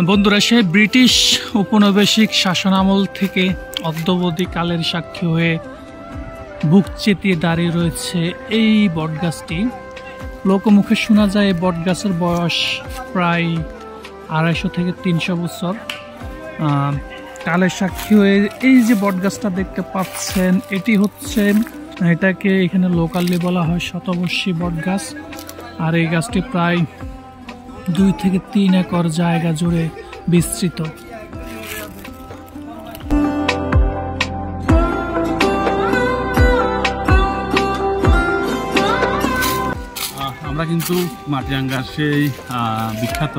বন্ধুরা, সে ব্রিটিশ উপনিবেশিক শাসনামল থেকে অদ্যাবধি কালের সাক্ষী হয়ে বুক চেতিয়ে দাঁড়িয়ে রয়েছে এই বটগাছটি। লোকমুখে শোনা যায় এই বটগাছের বয়স প্রায় 250 থেকে 300 বছর। কালের সাক্ষী হয়ে এই যে বটগাছটা দেখতে পাচ্ছেন, এটাকে এখানে লোকালি বলা হয় শতবর্ষী বটগাছ। আর এই গাছটি প্রায় 2 থেকে 3 একর জায়গা জুড়ে বিস্তৃত। আমরা কিন্তু মাটিরাঙ্গার সেই বিখ্যাত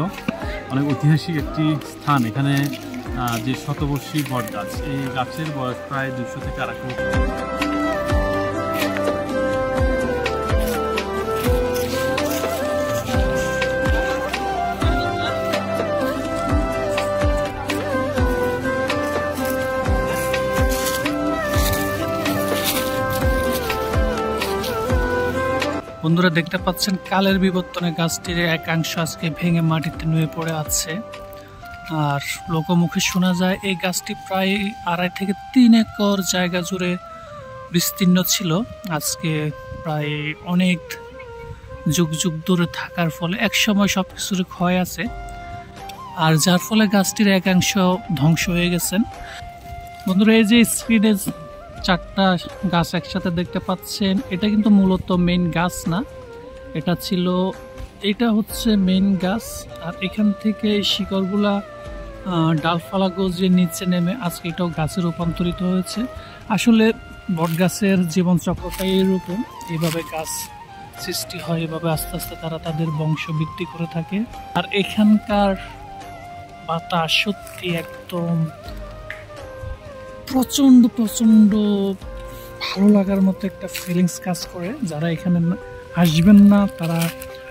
অনেক ঐতিহাসিক একটি স্থান। এখানে যে শতবর্ষী বট গাছ, এই গাছের বয়স প্রায় 200 থেকে 250 বছর। বন্ধুরা, দেখতে পাচ্ছেন কালের বিবর্তনে গাছটির একাংশ আজকে ভেঙে মাটিতে নুয়ে পড়ে আছে। আর লোকমুখে শোনা যায় এই গাছটি প্রায় 2.5 থেকে 3 একর জায়গা জুড়ে বিস্তীর্ণ ছিল। আজকে প্রায় অনেক যুগ যুগ ধরে থাকার ফলে একসময় সবকিছুর ক্ষয় আছে, আর যার ফলে গাছটির একাংশ ধ্বংস হয়ে গেছেন। বন্ধুরা, এই যে স্ক্রিনে 4টা গাছ একসাথে দেখতে পাচ্ছেন, এটা কিন্তু মূলত মেইন গাছ না, এটা হচ্ছে মেইন গাছ। আর এখান থেকে শিকড়গুলা ডালপালা গজিয়ে নিচে নেমে আজকে এটাও গাছে রূপান্তরিত হয়েছে। আসলে বট গাছের জীবনচক্রটাই এরকম, এইভাবে গাছ সৃষ্টি হয়, এভাবে আস্তে আস্তে তারা তাদের বংশ বৃদ্ধি করে থাকে। আর এখানকার বাতাস সত্যি একদম প্রচন্ড প্রচন্ড ভালো লাগার মতো একটা ফিলিংস কাজ করে। যারা এখানে আসবেন না তারা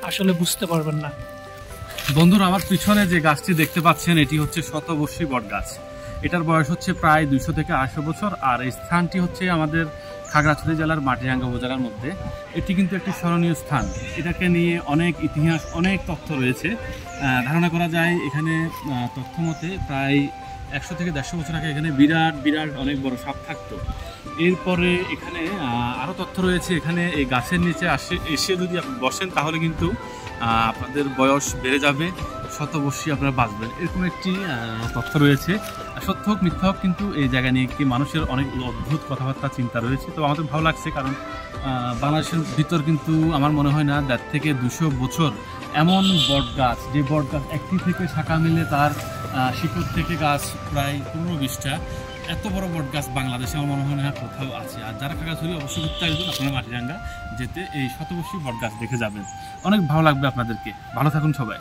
আসলে বুঝতে পারবেন না। বন্ধুরা, আমার পিছনে যে গাছটি দেখতে পাচ্ছেন, এটি হচ্ছে শতবর্ষী বট গাছ। এটার বয়স হচ্ছে প্রায় 200 থেকে 250 বছর। আর এই স্থানটি হচ্ছে আমাদের খাগড়াছড়ি জেলার মাটিরাঙ্গা উপজেলার মধ্যে। এটি কিন্তু একটি স্মরণীয় স্থান। এটাকে নিয়ে অনেক ইতিহাস, অনেক তথ্য রয়েছে। ধারণা করা যায় এখানে তথ্য মতে প্রায় 100 থেকে 150 বছর আগে এখানে বিরাট বিরাট অনেক বড় সাপ থাকতো। এরপরে এখানে আরও তথ্য রয়েছে। এখানে এই গাছের নিচে এসে যদি আপনি বসেন তাহলে কিন্তু আপনাদের বয়স বেড়ে যাবে, শতবর্ষী আপনারা বাঁচবেন, এরকম একটি তথ্য রয়েছে। সত্য হোক মিথ্যা হোক, কিন্তু এই জায়গা নিয়ে একটি মানুষের অনেক অদ্ভুত কথাবার্তা চিন্তা রয়েছে। তো আমাদের ভালো লাগছে, কারণ বাংলাদেশের ভিতর কিন্তু আমার মনে হয় না 1.5 থেকে 200 বছর এমন বট গাছ, যে বট গাছ একটি থেকে শাখা মিলে তার শিকড় থেকে গাছ প্রায় 15-20টা, এত বড় বট গাছ বাংলাদেশে আমার মনে হয় না কোথাও আছে। আর যারা খাগড়াছড়ি অবশ্যই ঘুরতে আসবেন, আপনারা মাটিরাঙ্গা যেতে এই শতবর্ষী বট গাছ দেখে যাবেন, অনেক ভালো লাগবে আপনাদেরকে। ভালো থাকুন সবাই।